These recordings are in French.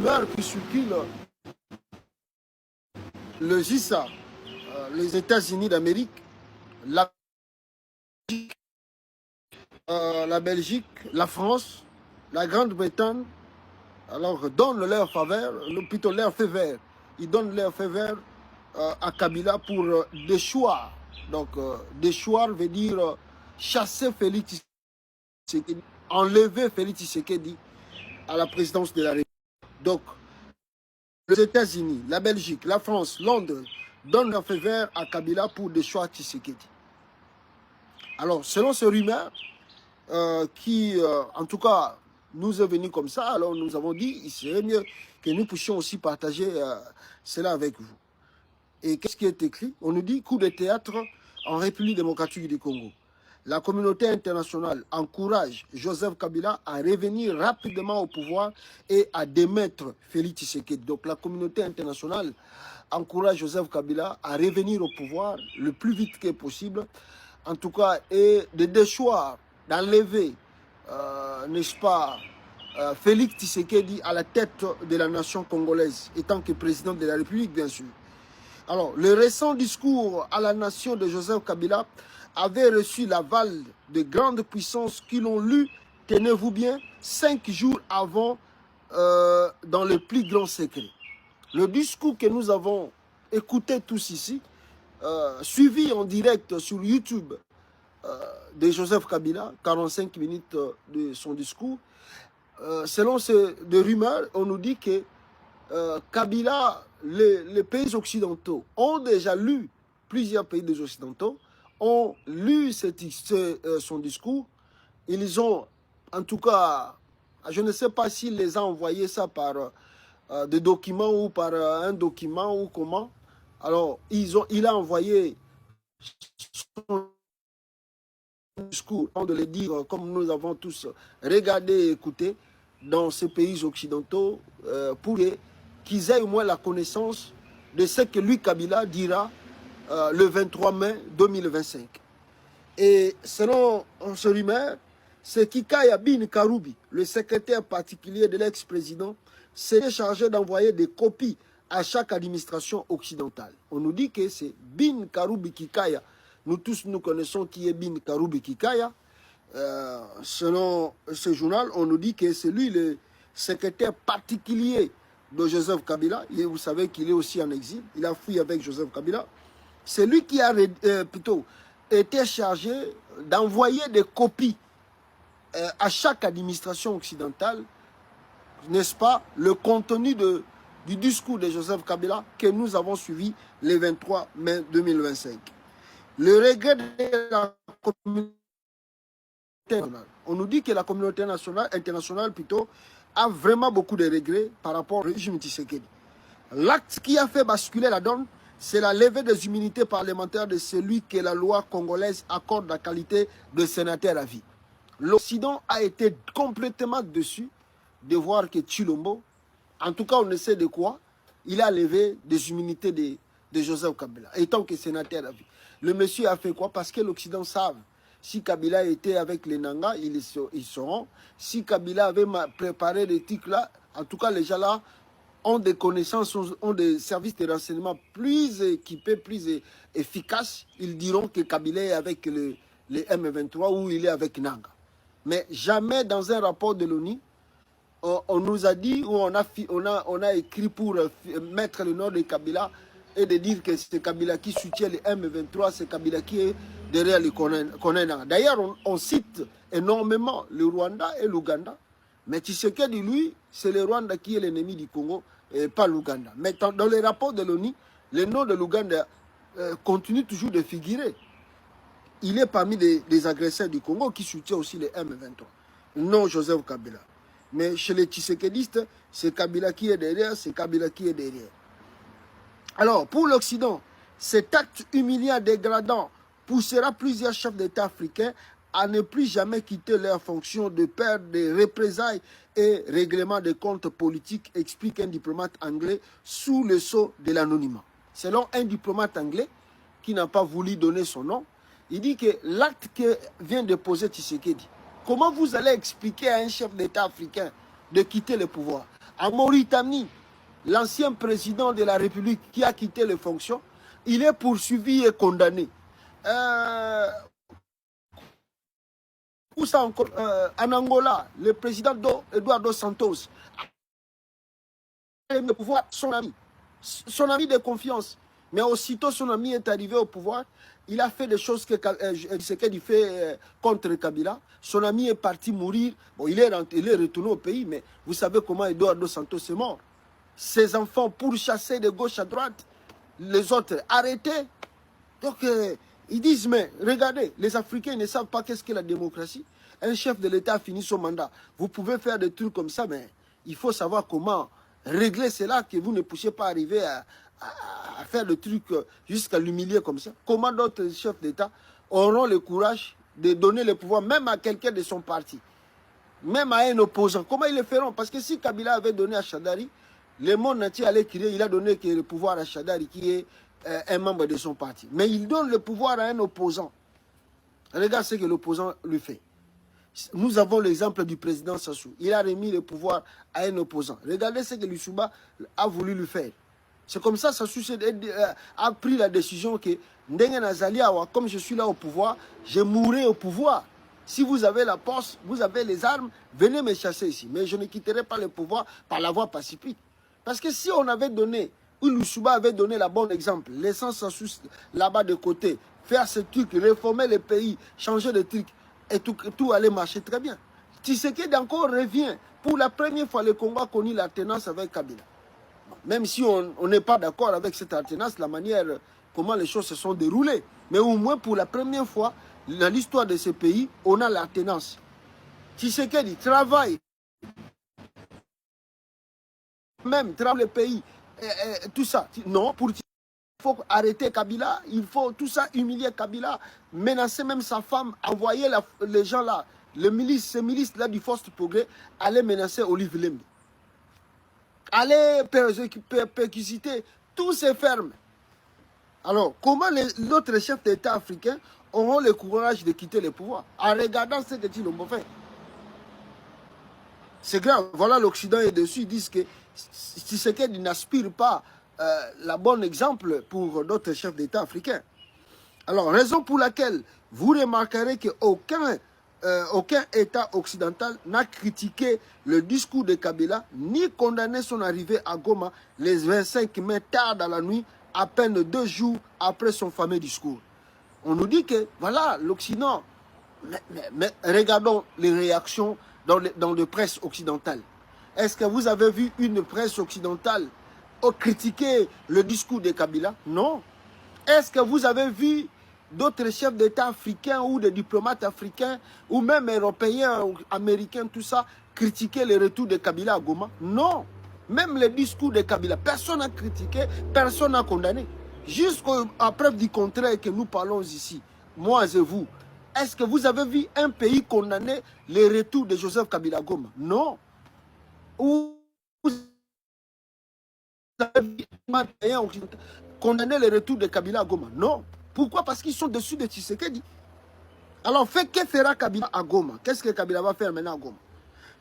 rumeurs qui circulent, le GISA, les États-Unis d'Amérique, la Belgique, la France, la Grande-Bretagne, alors donnent leur faveur, plutôt leur feu vert. Ils donnent leur feu vert à Kabila pour déchoir. Donc, déchoir veut dire chasser Félix Tshisekedi, enlever Félix Tshisekedi à la présidence de la République. Donc, les États-Unis, la Belgique, la France, Londres donnent leur feu vert à Kabila pour déchoir Tshisekedi. Alors, selon ces rumeurs, qui, en tout cas, nous est venu comme ça, alors nous avons dit il serait mieux que nous puissions aussi partager cela avec vous. Et qu'est-ce qui est écrit? On nous dit coup de théâtre en République démocratique du Congo. La communauté internationale encourage Joseph Kabila à revenir rapidement au pouvoir et à démettre Félix Tshisekedi. Donc la communauté internationale encourage Joseph Kabila à revenir au pouvoir le plus vite que possible, en tout cas, et de déchoir, d'enlever, n'est-ce pas, Félix Tshisekedi à la tête de la nation congolaise, étant que président de la République, bien sûr. Alors, le récent discours à la nation de Joseph Kabila avait reçu l'aval de grandes puissances qui l'ont lu, tenez-vous bien, 5 jours avant, dans le plus grand secret. Le discours que nous avons écouté tous ici, suivi en direct sur YouTube de Joseph Kabila, 45 minutes de son discours, selon des rumeurs, on nous dit que Kabila, les pays occidentaux ont déjà lu, plusieurs pays des occidentaux ont lu son discours. Ils ont, en tout cas, je ne sais pas s'il les a envoyés ça par des documents ou par un document ou comment. Alors, il a envoyé son discours, de le dire comme nous avons tous regardé et écouté dans ces pays occidentaux pour qu'ils aient au moins la connaissance de ce que lui, Kabila, dira le 23 mai 2025. Et selon ce rumeur, c'est Kikaya Bin Karoubi, le secrétaire particulier de l'ex-président, s'est chargé d'envoyer des copies à chaque administration occidentale. On nous dit que c'est Bin Karoubi Kikaya. Nous tous, nous connaissons qui est Bin Karoubi Kikaya. Selon ce journal, on nous dit que c'est lui le secrétaire particulier de Joseph Kabila. Et vous savez qu'il est aussi en exil. Il a fui avec Joseph Kabila. C'est lui qui a plutôt été chargé d'envoyer des copies à chaque administration occidentale, n'est-ce pas, le contenu du discours de Joseph Kabila que nous avons suivi le 23 mai 2025. Le regret de la communauté internationale. On nous dit que la communauté internationale plutôt, a vraiment beaucoup de regrets par rapport au régime Tshisekedi. L'acte qui a fait basculer la donne, c'est la levée des immunités parlementaires de celui que la loi congolaise accorde la qualité de sénateur à vie. L'Occident a été complètement déçu de voir que Tshilombo, en tout cas on ne sait de quoi, il a levé des immunités de Joseph Kabila, étant que sénateur à vie. Le monsieur a fait quoi? Parce que l'Occident savent. Si Kabila était avec les Nanga, ils sauront. Si Kabila avait préparé des trucs là, en tout cas les gens là ont des connaissances, ont des services de renseignement plus équipés, plus efficaces. Ils diront que Kabila est avec les M23 ou il est avec Nanga. Mais jamais dans un rapport de l'ONU, on nous a dit, ou on a écrit pour mettre le nom de Kabila et de dire que c'est Kabila qui soutient les M23, c'est Kabila qui est derrière les Konena. D'ailleurs, on cite énormément le Rwanda et l'Ouganda. Mais Tshisekedi, lui, c'est le Rwanda qui est l'ennemi du Congo, et pas l'Ouganda. Mais dans les rapports de l'ONU, le nom de l'Ouganda continue toujours de figurer. Il est parmi les agresseurs du Congo qui soutient aussi les M23. Non Joseph Kabila. Mais chez les Tshisekedistes, c'est Kabila qui est derrière, c'est Kabila qui est derrière. Alors, pour l'Occident, cet acte humiliant, dégradant, poussera plusieurs chefs d'État africains à ne plus jamais quitter leur fonction de peur des représailles et règlement des comptes politiques, explique un diplomate anglais sous le sceau de l'anonymat. Selon un diplomate anglais qui n'a pas voulu donner son nom, il dit que l'acte que vient de poser Tshisekedi, comment vous allez expliquer à un chef d'État africain de quitter le pouvoir? En Mauritanie, l'ancien président de la République qui a quitté les fonctions, il est poursuivi et condamné. Où ça encore en Angola, le président Eduardo Santos a le pouvoir, son ami de confiance. Mais aussitôt son ami est arrivé au pouvoir, il a fait des choses que Tshisekedi fait contre Kabila. Son ami est parti mourir. Bon, il est retourné au pays, mais vous savez comment Eduardo Santos est mort. Ses enfants pourchassés de gauche à droite, les autres arrêtés. Donc, ils disent, mais regardez, les Africains ne savent pas qu'est-ce que la démocratie. Un chef de l'État a fini son mandat. Vous pouvez faire des trucs comme ça, mais il faut savoir comment régler cela, que vous ne puissiez pas arriver à faire des trucs jusqu'à l'humilier comme ça. Comment d'autres chefs d'État auront le courage de donner le pouvoir même à quelqu'un de son parti, même à un opposant? Comment ils le feront? Parce que si Kabila avait donné à Chadari, le monde entier allait crier, il a donné le pouvoir à Chadari, qui est un membre de son parti. Mais il donne le pouvoir à un opposant. Regarde ce que l'opposant lui fait. Nous avons l'exemple du président Sassou. Il a remis le pouvoir à un opposant. Regardez ce que Lissouba a voulu lui faire. C'est comme ça Sassou a pris la décision que comme je suis là au pouvoir, je mourrai au pouvoir. Si vous avez la poste, vous avez les armes, venez me chasser ici. Mais je ne quitterai pas le pouvoir par la voie pacifique. Parce que si on avait donné, ou Lissouba avait donné le bon exemple, laissant Sassou là-bas de côté, faire ce truc, réformer le pays, changer de truc, et tout allait marcher très bien. Tshisekedi encore revient. Pour la première fois, le Congo a connu l'alternance avec Kabila. Même si on n'est pas d'accord avec cette alternance, la manière comment les choses se sont déroulées. Mais au moins pour la première fois, dans l'histoire de ce pays, on a l'alternance. Tshisekedi travaille. Même travaille le pays. Tout ça. Non, pour il faut arrêter Kabila, il faut tout ça humilier Kabila, menacer même sa femme, envoyer les gens là, ces milices là du Force du Progrès, aller menacer Olive Lembe. Aller perquisiter tous ces fermes. Alors, comment les autres chefs d'État africains auront le courage de quitter le pouvoir en regardant ce que ils ont fait? C'est grave. Voilà, l'Occident est dessus. Ils disent que Tshisekedi n'aspire pas la bonne exemple pour d'autres chefs d'État africains. Alors, raison pour laquelle vous remarquerez qu'aucun État occidental n'a critiqué le discours de Kabila, ni condamné son arrivée à Goma les 25 mai tard dans la nuit, à peine 2 jours après son fameux discours. On nous dit que, voilà, l'Occident, mais regardons les réactions dans les presses occidentales. Est-ce que vous avez vu une presse occidentale critiquer le discours de Kabila? Non. Est-ce que vous avez vu d'autres chefs d'État africains ou des diplomates africains ou même européens, américains, tout ça, critiquer le retour de Kabila à Goma? Non. Même le discours de Kabila, personne n'a critiqué, personne n'a condamné. Jusqu'à preuve du contraire que nous parlons ici, moi et vous, est-ce que vous avez vu un pays condamner le retour de Joseph Kabila à Goma? Non. Ou vous avez vu un pays condamner le retour de Kabila à Goma? Non. Pourquoi? Parce qu'ils sont dessus de Tshisekedi. Alors, que fera Kabila à Goma? Qu'est-ce que Kabila va faire maintenant à Goma?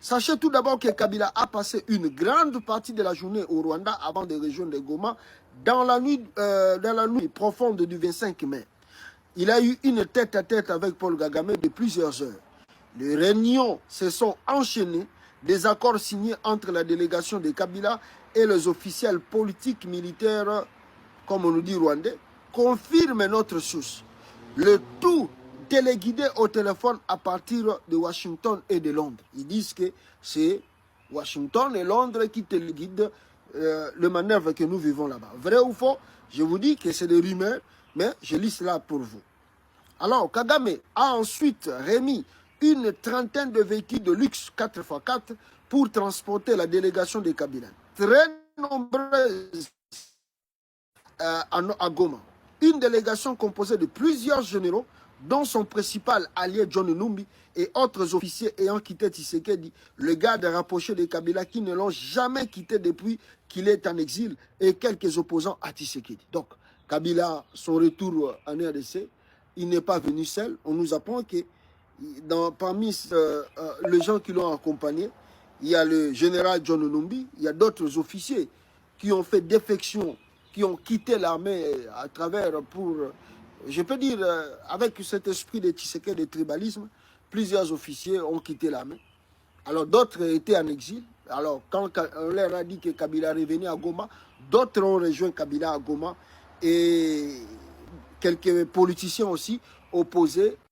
Sachez tout d'abord que Kabila a passé une grande partie de la journée au Rwanda avant de rejoindre Goma dans la nuit profonde du 25 mai. Il a eu une tête-à-tête avec Paul Kagame de plusieurs heures. Les réunions se sont enchaînées, des accords signés entre la délégation de Kabila et les officiels politiques militaires, comme on nous dit rwandais, confirment notre source. Le tout téléguidé au téléphone à partir de Washington et de Londres. Ils disent que c'est Washington et Londres qui téléguident le manœuvre que nous vivons là-bas. Vrai ou faux? Je vous dis que c'est des rumeurs, mais je lis cela pour vous. Alors, Kagame a ensuite remis une trentaine de véhicules de luxe 4x4 pour transporter la délégation de Kabila. Très nombreuses à Goma. Une délégation composée de plusieurs généraux, dont son principal allié John Numbi et autres officiers ayant quitté Tshisekedi, le garde rapproché de Kabila qui ne l'ont jamais quitté depuis qu'il est en exil, et quelques opposants à Tshisekedi. Donc, Kabila, son retour en RDC, il n'est pas venu seul. On nous apprend que parmi les gens qui l'ont accompagné, il y a le général John Numbi, il y a d'autres officiers qui ont fait défection, qui ont quitté l'armée à travers pour, je peux dire, avec cet esprit de Tshisekedi, de tribalisme, plusieurs officiers ont quitté l'armée. Alors d'autres étaient en exil. Alors quand on leur a dit que Kabila revenait à Goma, d'autres ont rejoint Kabila à Goma et quelques politiciens aussi opposés